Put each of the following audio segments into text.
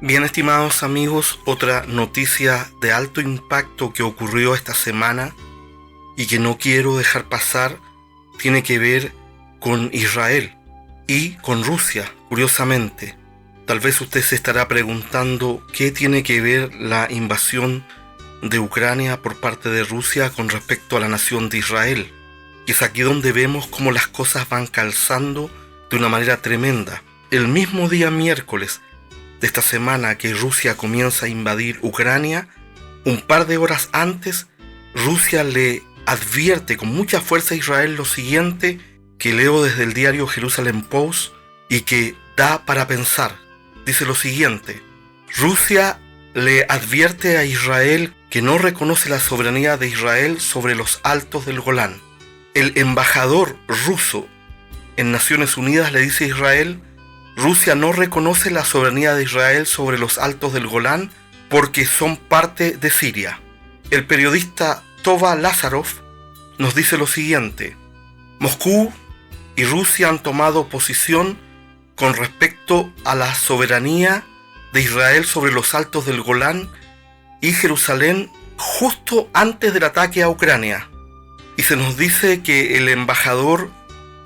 Bien, estimados amigos, otra noticia de alto impacto que ocurrió esta semana y que no quiero dejar pasar tiene que ver con Israel y con Rusia, curiosamente. Tal vez usted se estará preguntando qué tiene que ver la invasión de Ucrania por parte de Rusia con respecto a la nación de Israel. Y es aquí donde vemos cómo las cosas van calzando de una manera tremenda. El mismo día miércoles de esta semana que Rusia comienza a invadir Ucrania, un par de horas antes, Rusia le advierte con mucha fuerza a Israel lo siguiente, que leo desde el diario Jerusalem Post y que da para pensar. Dice lo siguiente: Rusia le advierte a Israel que no reconoce la soberanía de Israel sobre los altos del Golán. El embajador ruso en Naciones Unidas le dice a Israel: Rusia no reconoce la soberanía de Israel sobre los altos del Golán porque son parte de Siria. El periodista Tova Lazarov nos dice lo siguiente: Moscú y Rusia han tomado posición con respecto a la soberanía de Israel sobre los altos del Golán y Jerusalén justo antes del ataque a Ucrania. Y se nos dice que el embajador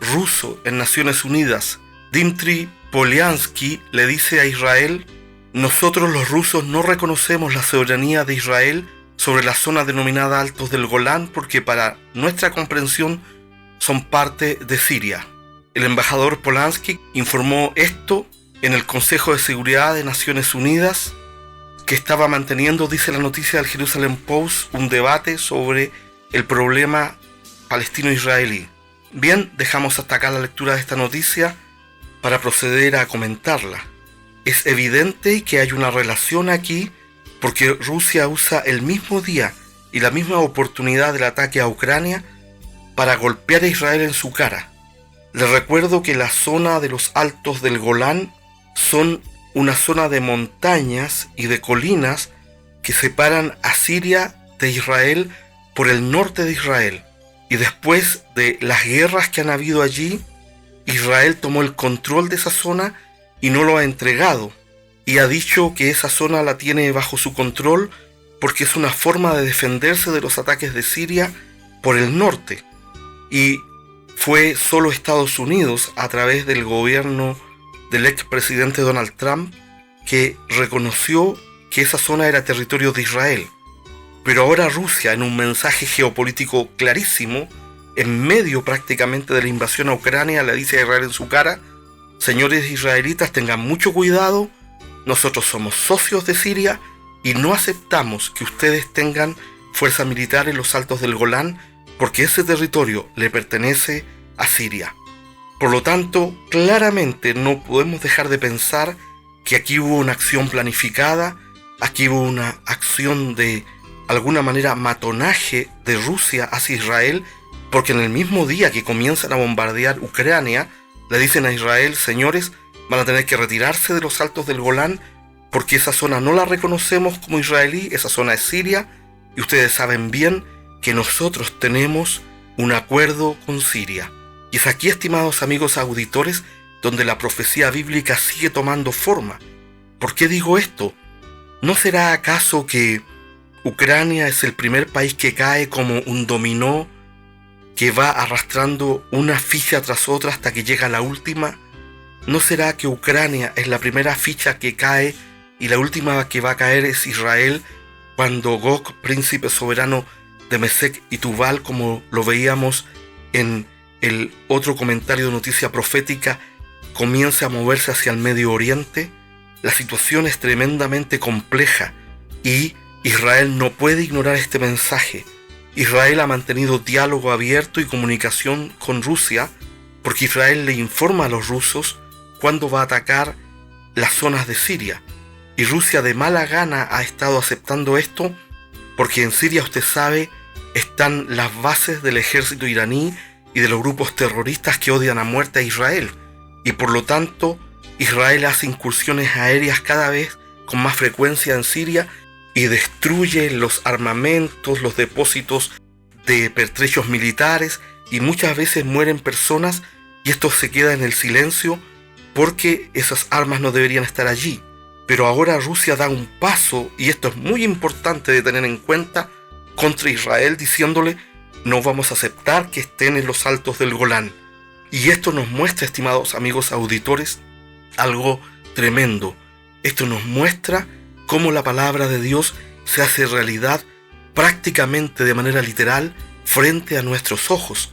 ruso en Naciones Unidas, Dmitry Polyansky, le dice a Israel: nosotros los rusos no reconocemos la soberanía de Israel sobre la zona denominada Altos del Golán porque para nuestra comprensión son parte de Siria. El embajador Polyansky informó esto en el Consejo de Seguridad de Naciones Unidas, que estaba manteniendo, dice la noticia del Jerusalem Post, un debate sobre el problema palestino-israelí. Bien, dejamos hasta acá la lectura de esta noticia para proceder a comentarla. Es evidente que hay una relación aquí porque Rusia usa el mismo día y la misma oportunidad del ataque a Ucrania para golpear a Israel en su cara. Les recuerdo que la zona de los altos del Golán son una zona de montañas y de colinas que separan a Siria de Israel por el norte de Israel. Y después de las guerras que han habido allí, Israel tomó el control de esa zona y no lo ha entregado. Y ha dicho que esa zona la tiene bajo su control porque es una forma de defenderse de los ataques de Siria por el norte. Y fue solo Estados Unidos, a través del gobierno del expresidente Donald Trump, que reconoció que esa zona era territorio de Israel. Pero ahora Rusia, en un mensaje geopolítico clarísimo, en medio prácticamente de la invasión a Ucrania, le dice a Israel en su cara: señores israelitas, tengan mucho cuidado, nosotros somos socios de Siria y no aceptamos que ustedes tengan fuerza militar en los altos del Golán porque ese territorio le pertenece a Siria. Por lo tanto, claramente no podemos dejar de pensar que aquí hubo una acción planificada, aquí hubo una acción de alguna manera matonaje de Rusia hacia Israel, porque en el mismo día que comienzan a bombardear Ucrania, le dicen a Israel: señores, van a tener que retirarse de los altos del Golán porque esa zona no la reconocemos como israelí, esa zona es Siria, y ustedes saben bien que nosotros tenemos un acuerdo con Siria. Y es aquí, estimados amigos auditores, donde la profecía bíblica sigue tomando forma. ¿Por qué digo esto? ¿No será acaso que Ucrania es el primer país que cae como un dominó que va arrastrando una ficha tras otra hasta que llega la última? ¿No será que Ucrania es la primera ficha que cae y la última que va a caer es Israel cuando Gog, príncipe soberano de Mesec y Tubal, como lo veíamos en el otro comentario de noticia profética, comienza a moverse hacia el Medio Oriente? La situación es tremendamente compleja y Israel no puede ignorar este mensaje. Israel ha mantenido diálogo abierto y comunicación con Rusia porque Israel le informa a los rusos cuándo va a atacar las zonas de Siria. Y Rusia de mala gana ha estado aceptando esto porque en Siria, usted sabe, están las bases del ejército iraní y de los grupos terroristas que odian a muerte a Israel. Y por lo tanto, Israel hace incursiones aéreas cada vez con más frecuencia en Siria y destruye los armamentos, los depósitos de pertrechos militares, y muchas veces mueren personas y esto se queda en el silencio porque esas armas no deberían estar allí. Pero ahora Rusia da un paso, y esto es muy importante de tener en cuenta, contra Israel, diciéndole: no vamos a aceptar que estén en los altos del Golán. Y esto nos muestra, estimados amigos auditores, algo tremendo. Esto nos muestra cómo la palabra de Dios se hace realidad prácticamente de manera literal frente a nuestros ojos.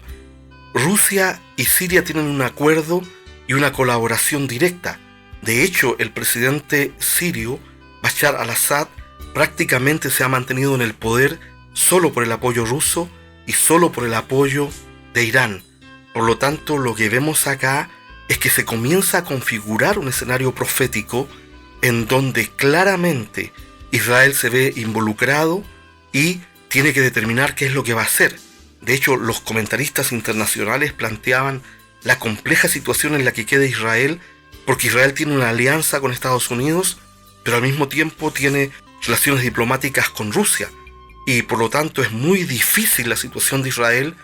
Rusia y Siria tienen un acuerdo y una colaboración directa. De hecho, el presidente sirio, Bashar al-Assad, prácticamente se ha mantenido en el poder solo por el apoyo ruso y solo por el apoyo de Irán. Por lo tanto, lo que vemos acá es que se comienza a configurar un escenario profético en donde claramente Israel se ve involucrado y tiene que determinar qué es lo que va a hacer. De hecho, los comentaristas internacionales planteaban la compleja situación en la que queda Israel, porque Israel tiene una alianza con Estados Unidos, pero al mismo tiempo tiene relaciones diplomáticas con Rusia. Y por lo tanto es muy difícil la situación de Israel,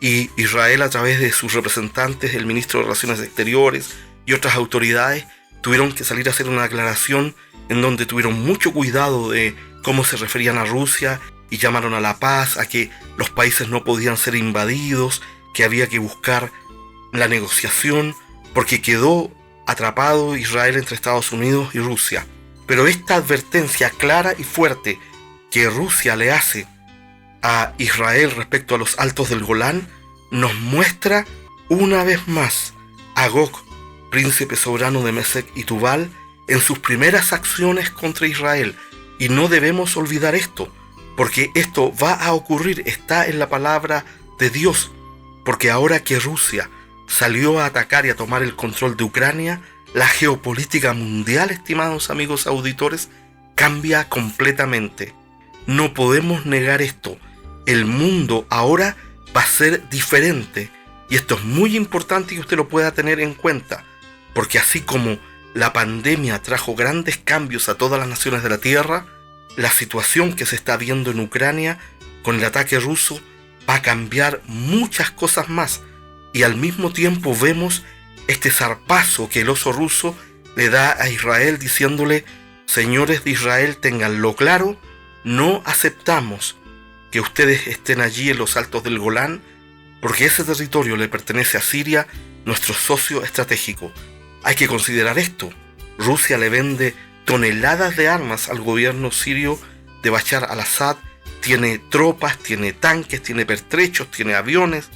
y Israel, a través de sus representantes, el ministro de Relaciones Exteriores y otras autoridades, tuvieron que salir a hacer una aclaración en donde tuvieron mucho cuidado de cómo se referían a Rusia y llamaron a la paz, a que los países no podían ser invadidos, que había que buscar la negociación, porque quedó atrapado Israel entre Estados Unidos y Rusia. Pero esta advertencia clara y fuerte que Rusia le hace a Israel respecto a los altos del Golán nos muestra una vez más a Gog, príncipe soberano de Mesec y Tubal, en sus primeras acciones contra Israel. Y no debemos olvidar esto, porque esto va a ocurrir, está en la palabra de Dios. Porque ahora que Rusia salió a atacar y a tomar el control de Ucrania, la geopolítica mundial, estimados amigos auditores, cambia completamente. No podemos negar esto. El mundo ahora va a ser diferente, y esto es muy importante que usted lo pueda tener en cuenta, porque así como la pandemia trajo grandes cambios a todas las naciones de la Tierra, la situación que se está viendo en Ucrania con el ataque ruso va a cambiar muchas cosas más, y al mismo tiempo vemos este zarpazo que el oso ruso le da a Israel diciéndole: señores de Israel, ténganlo claro, no aceptamos que ustedes estén allí en los altos del Golán, porque ese territorio le pertenece a Siria, nuestro socio estratégico. Hay que considerar esto. Rusia le vende toneladas de armas al gobierno sirio de Bashar al-Assad, tiene tropas, tiene tanques, tiene pertrechos, tiene aviones,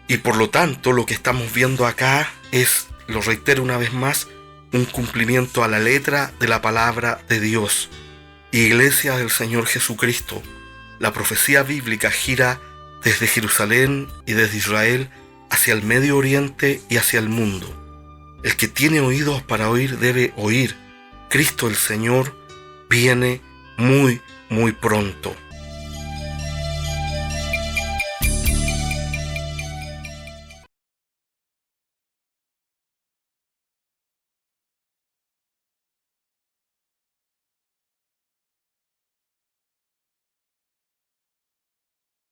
y por lo tanto lo que estamos viendo acá es, lo reitero una vez más, un cumplimiento a la letra de la palabra de Dios. Iglesia del Señor Jesucristo, la profecía bíblica gira desde Jerusalén y desde Israel hacia el Medio Oriente y hacia el mundo. El que tiene oídos para oír debe oír. Cristo el Señor viene muy, muy pronto.